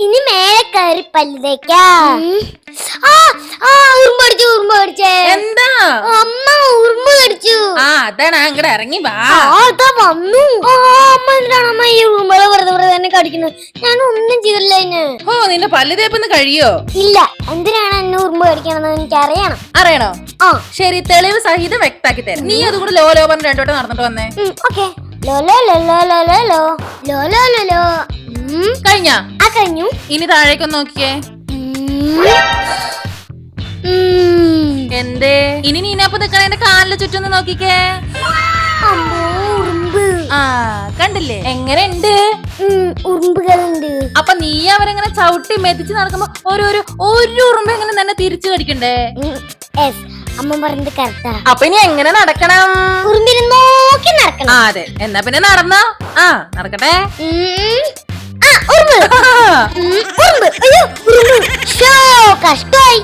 ഇനി മേലെ കയറി പല്ല് തേക്കാം. ഉറുമ്പ് കടിച്ചേ. എന്താ അമ്മ ഉറുമ്പ് കടിച്ചു. അതാണ് അങ്ങോട്ട് ഇറങ്ങി വാ. അതാ വന്നു. അമ്മ എന്തിനാണ് അമ്മ ഈ ഉറുമ്പളെ വെറുതെ തന്നെ കടിക്കുന്നത്? ഞാൻ ഒന്നും ചെയ്തില്ല അതിന്. നിന്റെ പല്ല് തേപ്പൊന്ന് കഴിയോ? ഇല്ല. എന്തിനാണ് എന്നെ ഉറുമ്പ് കടിക്കണമെന്ന് എനിക്ക് അറിയണം. അറിയണോ? ശരി, തെളിവ് സഹിതം വ്യക്താക്കി തരാം. നീ അതുകൂടെ ലോ ലോ പറഞ്ഞ് രണ്ടോട്ടം നടന്നിട്ട് വന്നേ. ഓക്കെ. ലോ ലോ ലോ ലോ ലോ ലോ ലോ ലോ ലോ ലോ ലോ. കഴിഞ്ഞാ? കഴിഞ്ഞു. ഇനി താഴേക്കൊന്ന് നോക്കിയേ. എന്തേ? ഇനി നീനപ്പൊ നിക്കണ എന്റെ കാലിന് ചുറ്റൊന്ന് നോക്കിക്കേ. കണ്ടില്ലേ എങ്ങനെയുണ്ട്? ഉറുമ്പുകളുണ്ട്. അപ്പൊ നീ അവരെങ്ങനെ ചവിട്ടി മെതിച്ച് നടക്കുമ്പോ ഒരു ഉറുമ്പ് എങ്ങനെ തന്നെ തിരിച്ചു കടിക്കണ്ടേ? അമ്മ പറഞ്ഞത് കറക്റ്റാ. അപ്പൊ ഇനി എങ്ങനെ നടക്കണം? ഉറുമ്പിനെ നോക്കി നടക്കണം. അതെ, എന്നാ പിന്നെ നടന്നോ. നടക്കട്ടെ. കഷ്ടായി.